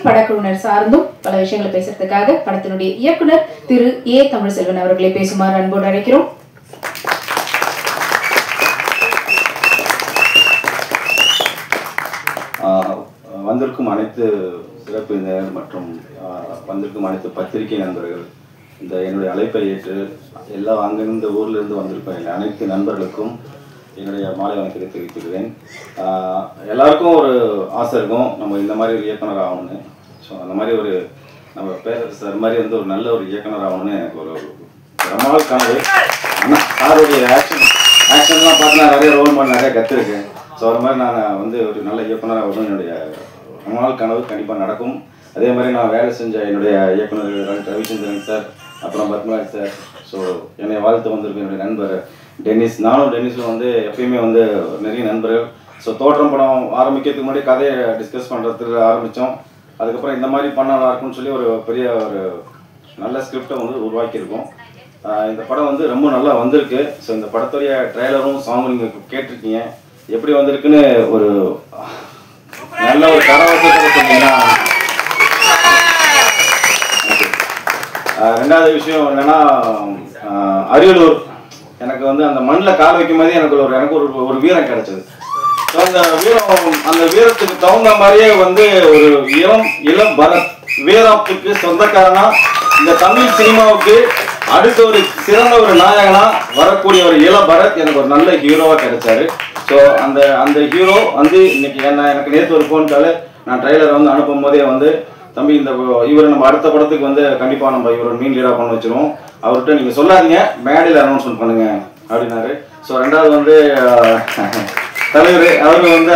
படக்குழுவினர் சார்ந்தும் பல விஷயங்களை பேசுறதுக்காக படத்தினுடைய இயக்குனர் திரு ஏ தமிழ்செல்வன் அவர்களை பேசுமாறு அன்போடு அழைக்கிறோம். வந்திருக்கும் அனைத்து சிறப்பினர் மற்றும் வந்திருக்கும் அனைத்து பத்திரிகை நண்பர்கள், இந்த என்னுடைய அழைப்பை ஏற்று எல்லா அங்கிருந்த ஊர்லேருந்து வந்திருக்கும் அனைத்து நண்பர்களுக்கும் என்னுடைய மாலை வணக்கத்தை தெரிவித்துக்கிறேன். எல்லாருக்கும் ஒரு ஆசை இருக்கும், நம்ம இந்த மாதிரி ஒரு இயக்குனர் ஆகணும்னு. ஸோ அந்த மாதிரி ஒரு நம்ம பேரரசர் மாதிரி வந்து ஒரு நல்ல ஒரு இயக்குனர் ஆகணும்னு எனக்கு ஒரு ரொம்ப நாள் கனவு. ஆனால் சாருடைய ஆக்ஷன்லாம் பார்த்தா நிறைய ரோல் மாடல் நிறைய கற்றுருக்கேன். ஸோ அது மாதிரி நான் வந்து ஒரு நல்ல இயக்குனர் ஆகணும் என்னுடைய ரொம்ப நாள் கனவு கண்டிப்பாக நடக்கும். அதே மாதிரி நான் வேலை செஞ்ச என்னுடைய இயக்குனர் ரவிச்சந்திரன் சார், அப்புறம் பத்மராஜ் சார், ஸோ என்னை வாழ்த்து வந்திருக்க என்னுடைய நண்பர் டென்னிஸ். நானும் டென்னிஸும் வந்து எப்பயுமே வந்து நிறைய நண்பர்கள். ஸோ தோற்றம் படம் ஆரம்பிக்கிறதுக்கு முன்னாடி கதையை டிஸ்கஸ் பண்ணுறதுக்கு ஆரம்பித்தோம். அதுக்கப்புறம் இந்த மாதிரி பண்ண நல்லா இருக்கும்னு சொல்லி ஒரு பெரிய ஒரு நல்ல ஸ்கிரிப்டை வந்து உருவாக்கியிருக்கோம். இந்த படம் வந்து ரொம்ப நல்லா வந்திருக்கு. ஸோ இந்த படத்துடைய ட்ரெய்லரும் சாங்கும் நீங்கள் கேட்டிருக்கீங்க, எப்படி வந்திருக்குன்னு ஒரு நல்ல ஒரு கரவசத்தை சொன்னீங்கன்னா. ரெண்டாவது விஷயம் என்னன்னா, அரியலூர் எனக்கு வந்து அந்த மண்ணில் கால் வைக்கும் போதே எனக்கு ஒரு வீரம் கிடைச்சது. ஸோ அந்த வீரத்துக்கு தகுந்த மாதிரியே வந்து ஒரு இளம் பரத் வீரத்துக்கு சொந்தக்காரனா இந்த தமிழ் சினிமாவுக்கு அடுத்த ஒரு சிறந்த ஒரு நாயகனா வரக்கூடிய ஒரு இளம் பரத் எனக்கு ஒரு நல்ல ஹீரோவா கிடைச்சாரு. ஸோ அந்த ஹீரோ வந்து இன்னைக்கு எனக்கு நேற்று ஒரு ஃபோன் கால், நான் ட்ரெய்லரை வந்து அனுப்பும் போதே வந்து தம்பி இந்த இவர் நம்ம அடுத்த படத்துக்கு வந்து கண்டிப்பாக நம்ம இவர் மீன் லீடாக பண்ண வச்சிருவோம், அவர்கிட்ட நீங்கள் சொல்லாதீங்க மேடையில் அனௌன்ஸ்மெண்ட் பண்ணுங்க அப்படின்னாரு. ஸோ ரெண்டாவது வந்து தலைவர்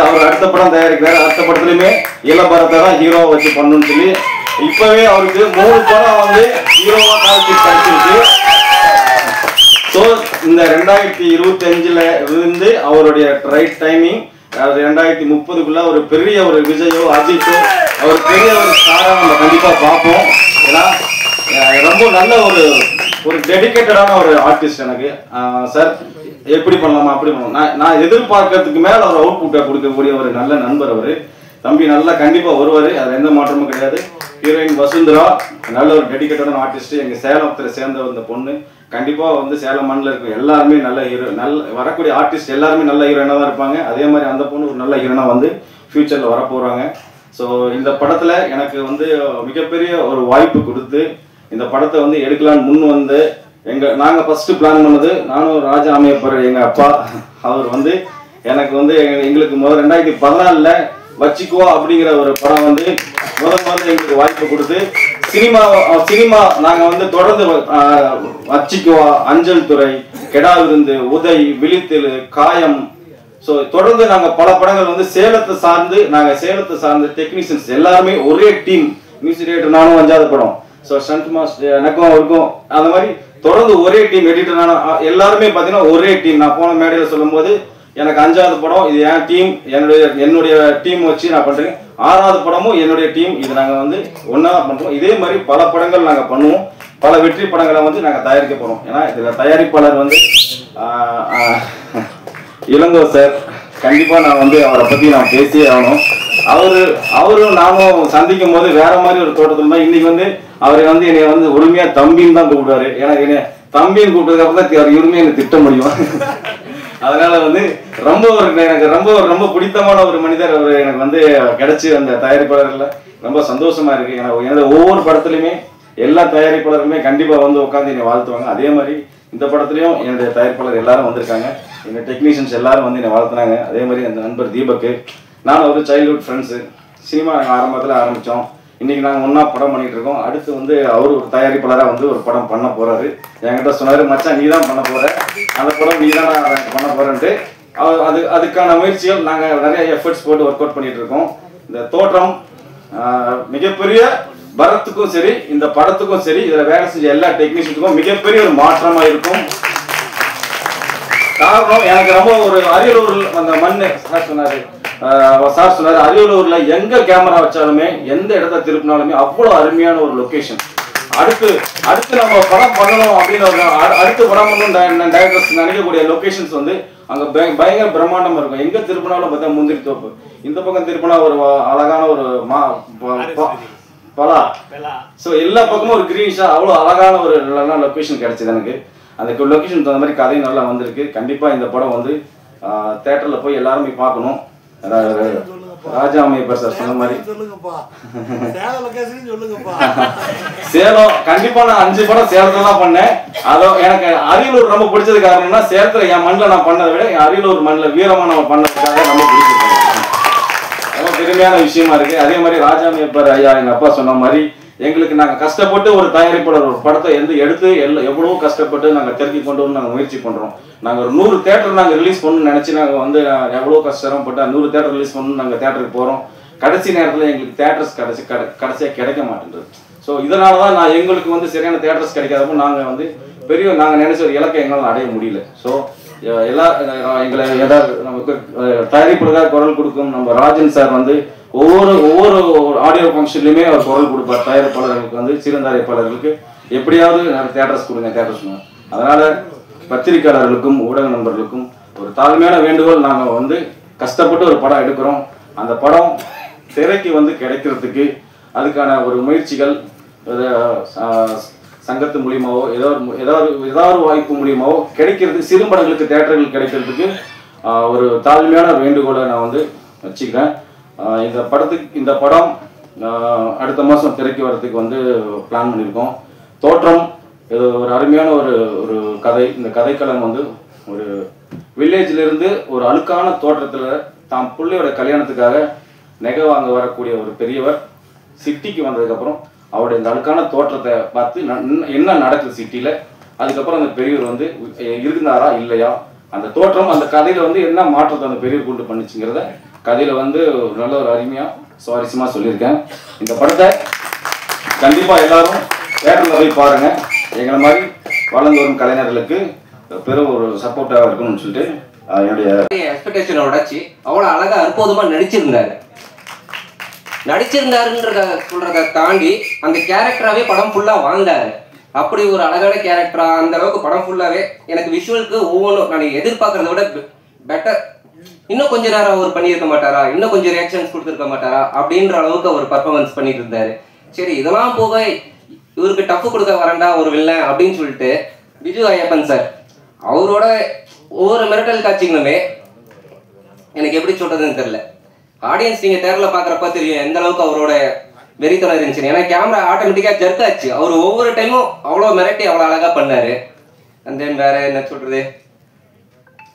அவர் அடுத்த படம் தயாரிக்கிறார். அடுத்த படத்துலையுமே இளபரத்தை தான் ஹீரோவை வச்சு பண்ணணும்னு சொல்லி இப்பவே அவருக்கு 3 படம் வந்து ஹீரோவா கிடைச்சிருக்கு. ஸோ இந்த 2025 இருந்து அவருடைய ரைட் டைமிங், அதாவது 2030க்குள்ள ஒரு பெரிய ஒரு விஜயோ அஜித்தோ அவர் பெரிய ஒரு ஸ்டாரா நம்ம கண்டிப்பா பார்ப்போம். ஏன்னா ரொம்ப நல்ல ஒரு டெடிக்கேட்டடான ஒரு ஆர்டிஸ்ட். எனக்கு சார் எப்படி பண்ணலாமா அப்படி பண்ணலாம், நான் எதிர்பார்க்கறதுக்கு மேல அவர் அவுட்புட்டை கொடுக்கக்கூடிய ஒரு நல்ல நண்பர். அவர் தம்பி நல்லா கண்டிப்பா வருவார், அதில் எந்த மாற்றமும் கிடையாது. ஹீரோயின் வசுந்தரா நல்ல ஒரு டெடிக்கேட்டடான ஆர்டிஸ்ட். எங்க சேலத்தில் சேர்ந்த அந்த பொண்ணு கண்டிப்பா வந்து சேலம் மண்ணில் இருக்கும் எல்லாருமே நல்ல ஹீரோ, வரக்கூடிய ஆர்டிஸ்ட் எல்லாருமே நல்ல ஹீரோயினா தான் இருப்பாங்க. அதே மாதிரி அந்த பொண்ணு ஒரு நல்ல ஹீரோயினா வந்து ஃபியூச்சர்ல வர போறாங்க. ஸோ இந்த படத்துல எனக்கு வந்து மிகப்பெரிய ஒரு வாய்ப்பு கொடுத்து இந்த படத்தை வந்து எடுக்கலான்னு முன் வந்து நாங்கள் ஃபர்ஸ்ட் பிளான் பண்ணது, நானும் ராஜா அமையப்பர் எங்கள் அப்பா, அவர் வந்து எனக்கு வந்து எங்களுக்கு முதல் 2014 வச்சிக்குவா அப்படிங்கிற ஒரு படம் வந்து முதல்ல எங்களுக்கு வாய்ப்பு கொடுத்து சினிமா நாங்கள் வந்து தொடர்ந்து வச்சிக்குவா, அஞ்சல் துறை, கெடா விருந்து, உதய், விழித்தெழு, காயம், ஸோ தொடர்ந்து நாங்கள் பல படங்கள் வந்து சேலத்தை சார்ந்து டெக்னீஷியன்ஸ் எல்லாருமே ஒரே டீம். மியூசிக் டைரக்டர் நானும் 5வது படம், ஸோ ஸ்டண்ட் மாஸ்டர் எனக்கும் அவருக்கும் அந்த மாதிரி தொடர்ந்து ஒரே டீம். எடிட்டர் எல்லாருமே பார்த்தீங்கன்னா ஒரே டீம். நான் போன மேடையில் சொல்லும் போது எனக்கு 5வது படம் இது என் டீம், என்னுடைய டீம் வச்சு நான் பண்றேன். 6வது படமும் என்னுடைய டீம், இது நாங்கள் வந்து ஒன்றா பண்றோம். இதே மாதிரி பல படங்கள் நாங்கள் பண்ணுவோம், பல வெற்றி படங்களை வந்து நாங்கள் தயாரிக்க போறோம். ஏன்னா இதில் தயாரிப்பாளர் வந்து இளங்கோ சார், கண்டிப்பா நான் வந்து அவரை பத்தி நான் பேசியே ஆகணும். அவரும் நானும் சந்திக்கும் போது வேற மாதிரி ஒரு தோட்டத்தில் தான். இன்னைக்கு வந்து அவரை வந்து என்னை வந்து உரிமையா தம்பின்னு தான் கூப்பிடுவாரு. ஏன்னா என்னை தம்பின்னு கூப்பிட்டதுக்கு அப்புறம் தான் அவர் உரிமையை என்னை திட்ட முடியும். அதனால வந்து எனக்கு ரொம்ப பிடித்தமான ஒரு மனிதர் அவர் எனக்கு வந்து கிடைச்சி அந்த தயாரிப்பாளர்ல ரொம்ப சந்தோஷமா இருக்கு. என்னோட ஒவ்வொரு படத்துலையுமே எல்லா தயாரிப்பாளருமே கண்டிப்பா வந்து உட்காந்து என்னை வாழ்த்துவாங்க. அதே மாதிரி இந்த படத்துலையும் என்னுடைய தயாரிப்பாளர் எல்லாரும் வந்திருக்காங்க, என்னோட டெக்னீஷியன்ஸ் எல்லாரும் வந்து என்னை வாழ்த்துனாங்க. அதே மாதிரி அந்த நண்பர் தீபக்கு, நானும் ஒரு சைல்ட்ஹுட் ஃப்ரெண்ட்ஸு. சினிமா நாங்கள் ஆரம்பத்தில் ஆரம்பித்தோம், இன்னைக்கு நாங்கள் ஒன்றா படம் பண்ணிட்டு இருக்கோம். அடுத்து வந்து அவர் ஒரு தயாரிப்பாளராக வந்து ஒரு படம் பண்ண போறாரு. என்கிட்ட சொன்னார், மச்சான் நீ தான் பண்ண போற, அந்த படம் நீ தான் பண்ண போறேன்ட்டு. அதுக்கான முயற்சிகள் நாங்கள் நிறைய எஃபர்ட்ஸ் போட்டு ஒர்க் அவுட் பண்ணிட்டு இருக்கோம். இந்த தோற்றம் மிகப்பெரிய பரத்துக்கும் சரி, இந்த படத்துக்கும் சரி, இதில் வேலை செஞ்ச எல்லா டெக்னீஷியனுக்கும் மிகப்பெரிய ஒரு மாற்றமா இருக்கும். காரணம் எனக்கு ரொம்ப ஒரு அரியலூர் அந்த மண் சார் சொன்னாரு, அரியலூர்ல எங்க கேமரா வச்சாலுமே எந்த இடத்த திருப்பினாலுமே அவ்வளவு அருமையான ஒரு லொகேஷன். அடுத்து நம்ம படம் பண்ணணும் அப்படின்னு அடுத்து படம் பண்ணணும் டைரக்டர்ஸ் நினைக்கக்கூடிய லொகேஷன்ஸ் வந்து அங்க பயங்கர பிரம்மாண்டமா இருக்கும். எங்க திருப்பினாலும் பார்த்தா முந்திரி தோப்பு, இந்த பக்கம் திருப்பினா ஒரு அழகான ஒரு பலா. ஸோ எல்லா பக்கமும் ஒரு கிரீனிஷாக அவ்வளோ அழகான ஒரு நல்ல லொக்கேஷன் கிடைச்சிது எனக்கு. அந்த லொக்கேஷன் தகுந்த மாதிரி கதையும் நல்லா வந்திருக்கு. கண்டிப்பாக இந்த படம் வந்து தேட்டரில் போய் எல்லாருமே பார்க்கணும். ராஜா அம்மையப்பர் சார் சொன்ன மாதிரி சேலம் கண்டிப்பா நான் 5 படம் சேலத்துல தான் பண்ணேன். அதோ எனக்கு அரியலூர் ரொம்ப பிடிச்சது காரணம்னா சேலத்துல என் மண்ணில் நான் பண்ணதை விட என் அரியலூர் மண்ணில் வீரமா நம்ம பண்ணதுக்காக ரொம்ப பிடிச்சிருக்கேன். ரொம்ப பெருமையான விஷயமா இருக்கு. அதே மாதிரி ராஜா அம்மையப்பர் ஐயா எங்க அப்பா சொன்ன மாதிரி எங்களுக்கு நாங்கள் கஷ்டப்பட்டு ஒரு தயாரிப்பாளர் ஒரு படத்தை எடுத்து எவ்வளவோ கஷ்டப்பட்டு நாங்கள் திறக்கி கொண்டு வந்து நாங்கள் முயற்சி பண்ணுறோம். நாங்கள் ஒரு 100 தேட்டர் நாங்கள் ரிலீஸ் பண்ணணும்னு நினச்சி நாங்கள் வந்து எவ்வளோ கஷ்டப்பட்டு 100 தேட்டர் ரிலீஸ் பண்ணணும்னு நாங்கள் தேட்டருக்கு போகிறோம். கடைசி நேரத்தில் எங்களுக்கு தேட்டர்ஸ் கடைசியாக கிடைக்க மாட்டேங்குது. ஸோ இதனால தான் நான் எங்களுக்கு வந்து சரியான தேட்டர்ஸ் கிடைக்காதப்போ நாங்கள் வந்து நாங்கள் நினைச்ச ஒரு இலக்கை எங்களால் அடைய முடியல. ஸோ எங்களை ஏதாவது நமக்கு தயாரிப்புகளுக்காக குரல் கொடுக்கும் நம்ம ராஜன் சார் வந்து ஒவ்வொரு ஆடியோ ஃபங்க்ஷன்லையுமே அவர் குரல் கொடுப்பார். தயாரிப்பாளர்களுக்கு வந்து சிறந்தயாரிப்பாளர்களுக்கு எப்படியாவது தேட்டர்ஸ் கொடுங்க தேட்டர்ஸ். அதனால பத்திரிகையாளர்களுக்கும் ஊடக நண்பர்களுக்கும் ஒரு தாழ்மையான வேண்டுகோள். நாங்கள் வந்து கஷ்டப்பட்டு ஒரு படம் எடுக்கிறோம். அந்த படம் திரைக்கு வந்து கிடைக்கிறதுக்கு அதுக்கான ஒரு முயற்சிகள் சங்கத்து மூலியமாவோ ஏதாவது வாய்ப்பு மூலியமாவோ கிடைக்கிறதுக்கு சிறு படங்களுக்கு தேட்டர்கள் கிடைக்கிறதுக்கு ஒரு தாழ்மையான வேண்டுகோளை நான் வந்து வச்சுக்கிறேன். இந்த படம் அடுத்த மாதம் திரைக்கு வர்றதுக்கு வந்து பிளான் பண்ணியிருக்கோம். தோற்றம் இது ஒரு அருமையான ஒரு கதை. இந்த கதைக்களம் வந்து ஒரு வில்லேஜிலிருந்து ஒரு அழுக்கான தோற்றத்தில் தாம் பிள்ளையோட கல்யாணத்துக்காக நகை வாங்க வரக்கூடிய ஒரு பெரியவர் சிட்டிக்கு வந்ததுக்கப்புறம் அவருடைய இந்த அழுக்கான தோற்றத்தை பார்த்து என்ன நடக்குது சிட்டியில், அதுக்கப்புறம் அந்த பெரியவர் வந்து இருந்தாரா இல்லையா, அந்த தோற்றம் அந்த கதையில் வந்து என்ன மாற்றத்தை அந்த பெரியவர் கொண்டு பண்ணிச்சுங்கிறத கதையில் வந்து நல்ல ஒரு அருமையாக சுவாரஸ்யமாக சொல்லியிருக்கேன். இந்த படத்தை கண்டிப்பாக எல்லாரும் தேட்டரில் போய் பாருங்கள். எங்களை மாதிரி வளர்ந்து வரும் கலைஞர்களுக்கு பெரும் ஒரு சப்போர்ட்டாக இருக்கணும்னு சொல்லிட்டு என்னுடைய எக்ஸ்பெக்டேஷனை உடைச்சி அவ்வளோ அழகாக அற்புதமாக நடிச்சிருந்தாருன்ற சொல்றத தாண்டி அந்த கேரக்டராகவே படம் ஃபுல்லாக வாழ்ந்தாரு. அப்படி ஒரு அழகான கேரக்டரா அந்த அளவுக்கு படம் ஃபுல்லாகவே எனக்கு விஷுவலுக்கு ஒவ்வொன்றும் நான் எதிர்பார்க்கறத விட பெட்டர். இன்னும் கொஞ்ச நேரம் அவர் பண்ணியிருக்க மாட்டாரா, இன்னும் கொஞ்சம் ரியாக்ஷன்ஸ் கொடுத்துருக்க மாட்டாரா அப்படின்ற அளவுக்கு அவர் பர்ஃபார்மன்ஸ் பண்ணிட்டு இருந்தாரு. சரி இதெல்லாம் போக இவருக்கு டஃப் கொடுக்க வரண்டா ஒரு வில்லன் அப்படின்னு சொல்லிட்டு விஜு ஐயப்பன் சார் அவரோட ஒவ்வொரு மிரட்டல் காட்சிகளுமே எனக்கு எப்படி சொல்றதுன்னு தெரியல. ஆடியன்ஸ் நீங்கள் தேரில் பார்க்குறப்ப தெரியும் எந்த அளவுக்கு அவரோட வெறித்தனம் இருந்துச்சு. ஏன்னா கேமரா ஆட்டோமேட்டிக்காக ஜர்க் ஆச்சு. அவர் ஒவ்வொரு டைமும் அவ்வளோ மிரட்டி அவ்வளோ அழகாக பண்ணார். அண்ட் தென் வேற என்ன சொல்கிறது,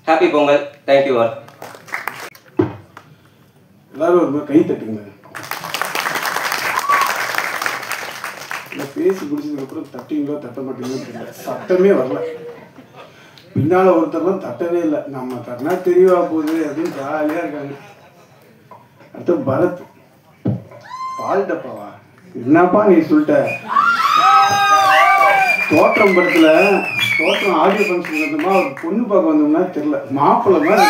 ஹாப்பி பொங்கல், தேங்க்யூ ஆல். எல்லாரும் ஒரு கை தட்டுங்க. இல்லை பேசி முடிச்சதுக்கப்புறம் தட்டிங்களோ தட்ட மாட்டீங்களோ தெரியல, சத்தமே வரல. பின்னால் ஒருத்தர்லாம் தட்டவே இல்லை. நம்ம தட்டினா தெரியவா போகுது அப்படின்னு ஜாலியாக இருக்காங்க. அடுத்து பரத் பால் டப்பாவா என்னப்பா நீ சொல்லிட்ட. தோற்றம் படத்தில் தோற்றம் ஆடியோ ஃபங்க்ஷன் இருந்தோமா ஒரு பொண்ணு பார்க்க வந்தோம்னா தெரியல, மாப்பிள்ளை மாதிரி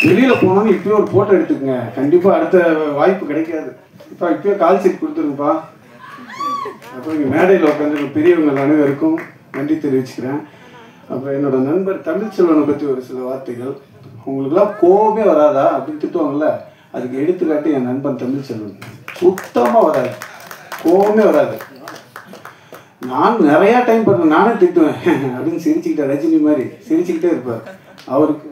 வெளியில் போனோன்னு இப்போயே ஒரு ஃபோட்டோ எடுத்துக்கங்க. கண்டிப்பாக அடுத்த வாய்ப்பு கிடைக்காது. இப்போ இப்போயே கால் சீட் கொடுத்துருங்கப்பா. அப்புறம் இங்கே மேடையில் உட்காந்து பெரியவங்க அனைவருக்கும் நன்றி தெரிவிச்சுக்கிறேன். அப்புறம் என்னோட நண்பர் தமிழ்ச்செல்வனை பற்றி ஒரு சில வார்த்தைகள். உங்களுக்குலாம் கோபமே வராதா அப்படின்னு திட்டுவாங்கல்ல, அதுக்கு எடுத்துக்காட்டு என் நண்பன் தமிழ்ச்செல்வன். சுத்தமாக வராது, கோபமே வராது. நான் நிறையா டைம் பண்ணுவேன், நானே திட்டுவேன் அப்படின்னு சிரிச்சுக்கிட்டேன். ரஜினி மாதிரி சிரிச்சுக்கிட்டே இருப்பார். அவருக்கு